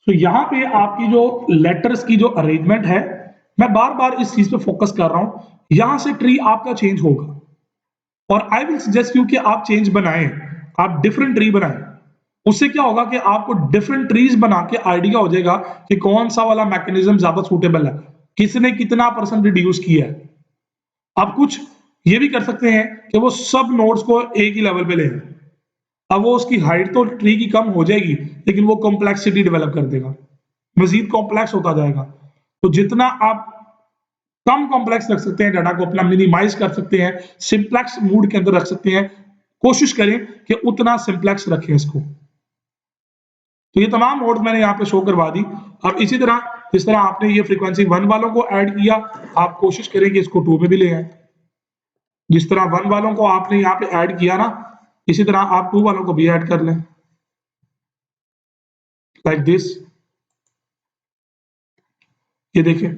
तो यहाँ पे आपकी जो लेटर्स की जो अरेंजमेंट है, मैं बार-बार इस चीज़ पे फोकस कर रहा हूँ। यहाँ से ट्री आपका चेंज होगा और आई विल सजेस्ट यू कि आप चेंज बनाएँ, आप डिफरेंट ट्री बनाएँ। उससे क्या होगा कि आपको डिफरेंट ट्रीज़ बना के आइडिया हो जाएगा कि कौन-सा वाला मैकेनिज़्म ज़्यादा सूटेबल है, किसने कितना परसेंट रिड्यूस किया है। आप कुछ ये भी कर सकते हैं कि वो सब नोड्स को एक ही लेवल पे ले आएँ। अब वो उसकी हाइट तो ट्री की कम हो जाएगी, लेकिन वो कॉम्प्लेक्सिटी डेवलप कर देगा, मज़ीद कॉम्प्लेक्स होता जाएगा। तो जितना आप कम कॉम्प्लेक्स रख सकते हैं डाटा को, अपना मिनिमाइज़ कर सकते हैं, सिम्प्लेक्स मूड के अंदर रख सकते हैं, कोशिश करें कि उतना सिम्प्लेक्स रखें इसको। तो ये तमाम नोड्स मैंने यहाँ पे शो करवा दी। अब इसी तरह जिस तरह आपने ये फ्रीक्वेंसी 1 वालों को ऐड किया, आप कोशिश करें कि इसको 2 में भी ले आएँ। जिस तरह 1 वालों को आपने यहाँ पे ऐड किया ना, इसी तरह आप 2 वालों को भी ऐड कर लें। Like this. ये देखिए,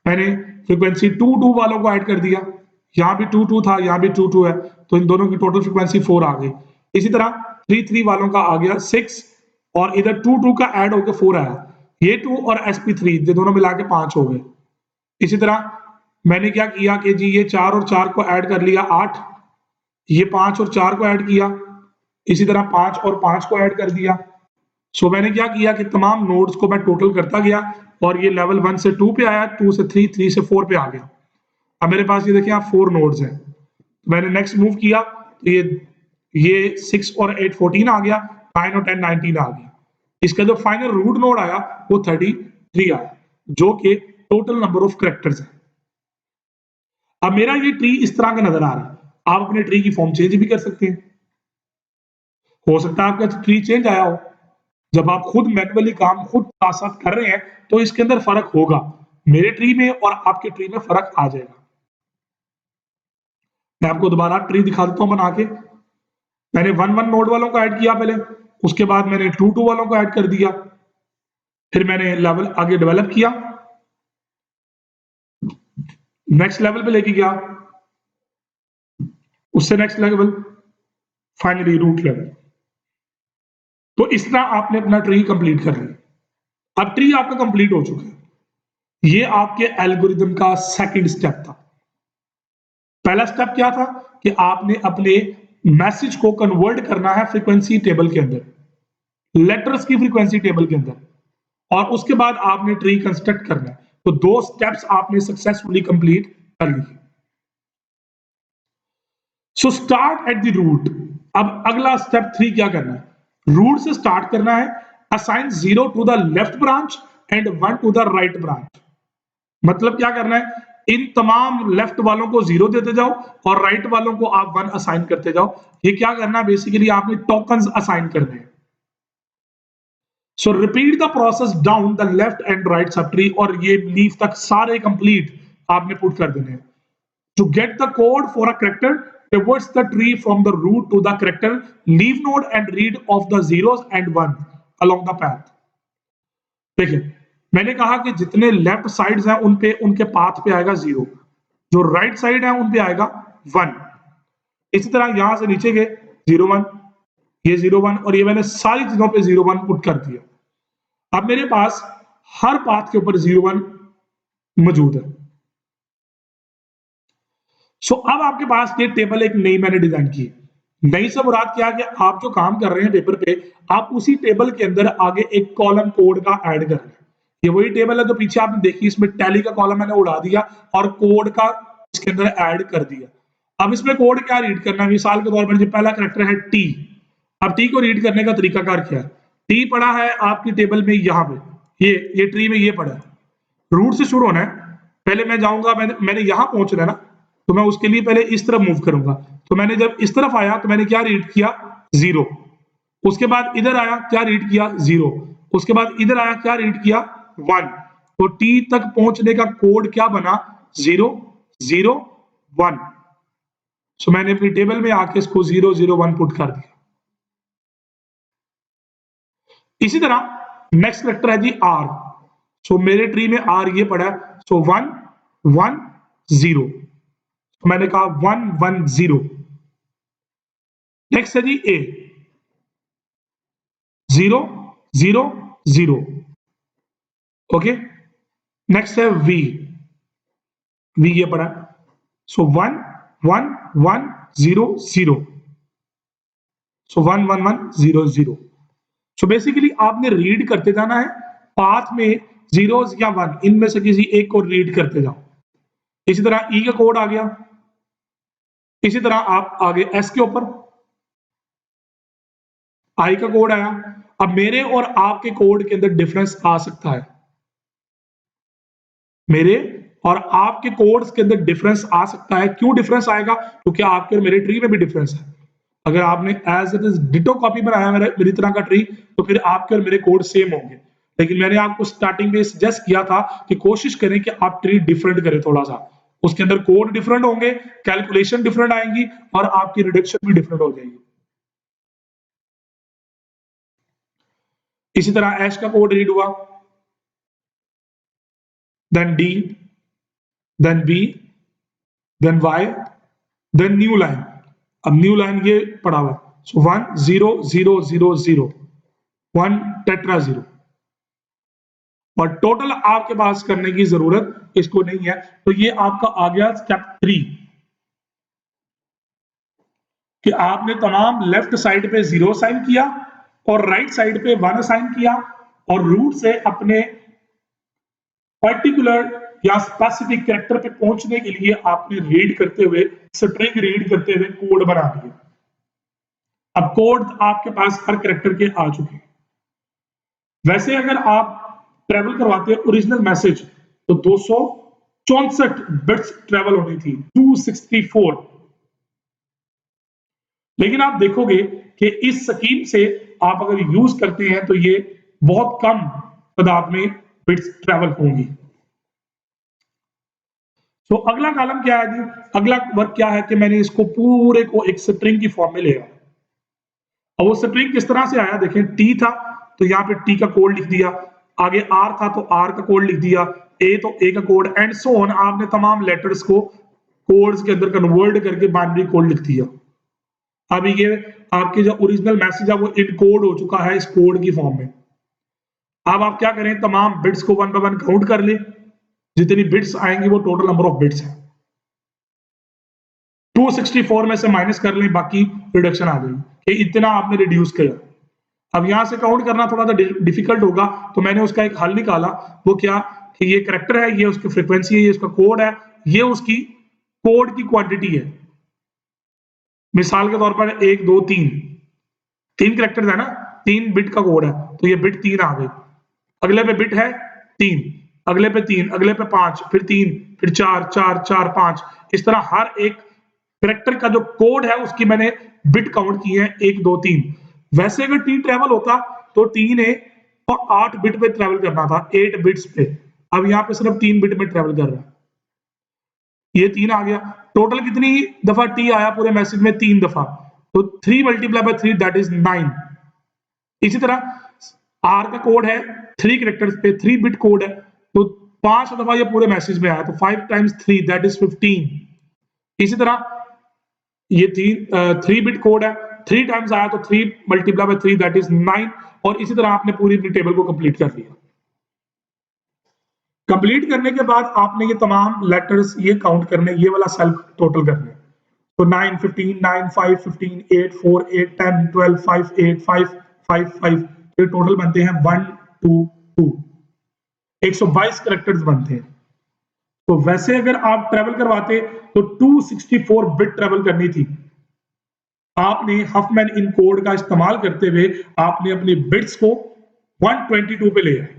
मैंने फ्रीक्वेंसी 2 वालों को ऐड कर दिया। यहाँ भी 2 था, यहाँ भी 2 है, तो इन दोनों की टोटल फ्रीक्वेंसी 4 आ गई। इसी तरह 3 वालों का आ गया 6 और इधर 2 का ऐड होके 4 आया। ये 2 और sp3 ये दोनों मिला के 5 हो गए। इसी तरह मैंने क्या किया कि जी ये 4 और 4 को ऐड कर लिया 8, ये 5 और 4 को ऐड किया, इसी तरह 5 और 5 को ऐड कर दिया। सो मैंने क्या किया कि तमाम नोड्स को मैं टोटल करता गया और ये लेवल 1 से 2 पे आया, 2 से 3, 3 से 4 पे आ गया। अब मेरे पास ये देखिए आप 4 नोड्स हैं। मैंने नेक्स्ट मूव किया तो ये 6 और 8 14 आ गया, 9 और 10 19 आ गया। इसका जो फाइनल रूट नोड आया वो 33 आया, जो कि टोटल नंबर ऑफ कैरेक्टर्स है। अब मेरा ये ट्री इस तरह का नजर आ रहा है। आप अपने ट्री की फॉर्म चेंज भी कर सकते हैं। हो सकता है आपका ट्री चेंज आया हो। जब आप खुद मैनुअली काम खुद साथ-साथ कर रहे हैं, तो इसके अंदर फ़र्क होगा। मेरे ट्री में और आपके ट्री में फ़र्क आ जाएगा। मैं आपको दोबारा ट्री दिखा देता हूँ बना के। मैंने 1 नोड वालों को ऐड किया पहले, उसके बाद मैंने 2 वालों को ऐड कर दिया। फिर मैंने लेवल आगे डेवलप किया। नेक्स्ट लेवल पे लेके गया। उससे next level, finally root level. तो इस तरह आपने अपना ट्री कंप्लीट कर लिया। अब ट्री आपका कंप्लीट हो चुका है। ये आपके एल्गोरिदम का सेकंड स्टेप था। पहला स्टेप क्या था कि आपने अपने मैसेज को कन्वर्ट करना है फ्रीक्वेंसी टेबल के अंदर, लेटर्स की फ्रीक्वेंसी टेबल के अंदर, और उसके बाद आपने ट्री कंस्ट्रक्ट करना है। तो 2 स्टेप्स आपने सक्सेसफुली कंप्लीट कर लिए। So start at the root. अब अगला स्टेप 3 क्या करना है? रूट से स्टार्ट करना है। Assign 0 to the left branch and 1 to the right branch. मतलब क्या करना है? इन तमाम लेफ्ट वालों को 0 देते जाओ और राइट वालों को आप 1 असाइन करते जाओ। ये क्या करना है? बेसिकली आपने टोकन्स असाइन करने हैं। सो repeat the process down the left and right sub tree, और ये लीफ तक सारे कंप्लीट आपने पुट कर देने हैं। To get the code for a character, traverse the tree from the root to the character, leave node and read of the zeros and ones along the path. देखिए, मैंने कहा कि जितने लेफ्ट साइड्स हैं उन पे उनके पाथ पे आएगा 0, जो राइट साइड है उन पे आएगा 1। इसी तरह यहां से नीचे गए 0 1, ये 0 1, और ये मैंने सारी चीजों पे 0 1 पुट कर दिया। अब मेरे पास हर पाथ के ऊपर 0 1 मौजूद है। सो अब आपके पास ये टेबल एक नई मैंने डिजाइन की। नई से मुराद क्या है कि आप जो काम कर रहे हैं पेपर पे, आप उसी टेबल के अंदर आगे एक कॉलम कोड का ऐड कर रहे हैं। ये वही टेबल है जो पीछे आपने देखी, इसमें टैली का कॉलम मैंने उड़ा दिया और कोड का इसके अंदर ऐड कर दिया। अब इसमें कोड क्या रीड करना है? मिसाल के तौर पर जो पहला कैरेक्टर है टी। अब टी को रीड करने का तरीकाकार क्या है? टी पड़ा है आपकी टेबल में यहाँ पे, ये ट्री में ये पड़ा है। रूट से शुरू होना है। पहले मैं जाऊंगा, मैंने यहां पहुंचना है ना, तो मैं उसके लिए पहले इस तरफ मूव करूंगा। तो मैंने जब इस तरफ आया तो मैंने क्या रीड किया? 0। उसके बाद इधर आया, क्या रीड किया? 0। उसके बाद इधर आया, क्या रीड किया? 1। तो टी तक पहुंचने का कोड क्या बना? 0 0 1। सो मैंने अपनी टेबल में आके इसको 0 0 1 पुट कर दिया। इसी तरह नेक्स्ट वेक्टर है जी आर। सो मेरे ट्री में आर ये पड़ा है। सो 1 1 0, मैंने कहा 1 1 0। नेक्स्ट है जी ए, 0 0 0। ओके, नेक्स्ट है वी, वी ये पड़ा, सो 1 1 1 0 0, सो 1 1 1 0 0। सो बेसिकली आपने रीड करते जाना है, पाथ में जीरोस या 1 इनमें से किसी एक को रीड करते जाओ। इसी तरह ई का कोड आ गया, इसी तरह आप आगे एस के ऊपर आई का कोड आया। अब मेरे और आपके कोड के अंदर डिफरेंस आ सकता है, मेरे और आपके कोड्स के अंदर डिफरेंस आ सकता है। क्यों डिफरेंस आएगा? क्योंकि आपके और मेरे ट्री में भी डिफरेंस है। अगर आपने as it is ditto copy बनाया मेरी तरह का ट्री, तो फिर आपके और मेरे कोड सेम होंगे। लेकिन मैंने आपको स्टार्टिंग में सजेस्ट किया था कि कोशिश करें कि आप ट्री डिफरेंट करें थोड़ा सा, उसके अंदर कोड डिफरेंट होंगे, कैलकुलेशन डिफरेंट आएंगी और आपकी रिडक्शन भी डिफरेंट हो जाएगी। इसी तरह एश का कोड रीड हुआ, then D, then B, then Y, then new line. अब न्यू लाइन ये पड़ा हुआ, सो 1 0 0 0 0 1 टेट्रा 0, और टोटल आपके पास करने की जरूरत इसको नहीं है। तो ये आपका आ गया स्टेप 3 कि आपने तमाम लेफ्ट साइड पे 0 साइन किया और राइट साइड पे 1 साइन किया, और रूट से अपने पर्टिकुलर या स्पेसिफिक कैरेक्टर पे पहुंचने के लिए आपने रीड करते हुए, स्ट्रिंग रीड करते हुए कोड बना दिए। अब कोड आपके पास हर कैरेक्टर के आ चुके हैं। वैसे अगर आप ट्रेवल करवाते हैं ओरिजिनल मैसेज, तो 264 बिट्स ट्रेवल होनी थी, 264। लेकिन आप देखोगे कि इस स्कीम से आप अगर यूज करते हैं तो ये बहुत कम तादाद में बिट्स ट्रेवल होंगी। तो अगला कॉलम क्या है जी? अगला वर्क क्या है कि मैंने इसको पूरे को एक स्ट्रिंग की फॉर्म में ले आया। अब वो स्ट्रिंग किस तरह से आया देखें, टी था तो यहाँ पे टी का कोड लिख दिया, आगे आर था तो आर का कोड लिख दिया, ए तो ए का कोड, एंड सो ऑन। आपने तमाम लेटर्स को कोड्स के अंदर कन्वर्ट करके बाइनरी कोड लिख दिया। अब ये आपके जो ओरिजिनल मैसेज है वो इनकोड हो चुका है इस कोड की फॉर्म में। अब आप क्या करें, तमाम बिट्स को 1 बाय 1 काउंट कर ले, जितनी बिट्स आएंगी वो टोटल नंबर ऑफ बिट्स है। 264 में से माइनस कर लें, बाकी रिडक्शन आ गई कि इतना आपने रिड्यूस किया। अब यहां से काउंट करना थोड़ा सा डिफिकल्ट होगा, तो मैंने उसका एक हल निकाला। वो क्या कि ये कैरेक्टर है, ये उसकी फ्रीक्वेंसी है, ये उसका कोड है, ये उसकी कोड की क्वांटिटी है। मिसाल के तौर पर 1 2 3 तीन कैरेक्टर्स है ना, 3 बिट का कोड है, तो ये बिट 3 आ गई। अगले पे बिट है 3, अगले पे 3, अगले पे 5, फिर 3, फिर 4 4 4 5। इस तरह हर एक कैरेक्टर का जो कोड है उसकी मैंने बिट काउंट की है 1 2 3। वैसे अगर टी ट्रेवल होता तो टी ने और 8 बिट पे ट्रेवल करना था, 8 बिट्स पे। अब यहाँ पे सिर्फ 3 बिट में ट्रेवल कर रहा है, ये 3 आ गया। टोटल कितनी दफा टी आया पूरे मैसेज में? 3 दफा, तो 3 मल्टीप्लाई बाय 3 दैट इज 9। इसी तरह आर का कोड है 3 कैरेक्टर्स पे, 3 बिट कोड है, तो 5 दफा ये पूरे मैसेज में आया, तो 5 टाइम्स 3 दैट इज 15। इसी तरह ये 3 बिट कोड है, 3 टाइम्स आया तो 3 मल्टीप्लाई बाय 3 दैट इज 9। और इसी तरह आपने पूरी अपनी टेबल को कंप्लीट कर लिया। कंप्लीट करने के बाद आपने ये तमाम लेटर्स ये काउंट करने, ये वाला सेल टोटल करने। तो 9 15 9 5 15 8 4 8 10 12 5 8 5 5 5, ये टोटल बनते हैं 1 2 2, 122 कैरेक्टर्स बनते हैं। तो वैसे अगर आप ट्रेवल करवाते तो 264 बिट ट्रेवल करनी थी। आपने हफमैन इन कोड का इस्तेमाल करते हुए आपने अपनी बिट्स को 122 पे ले आए।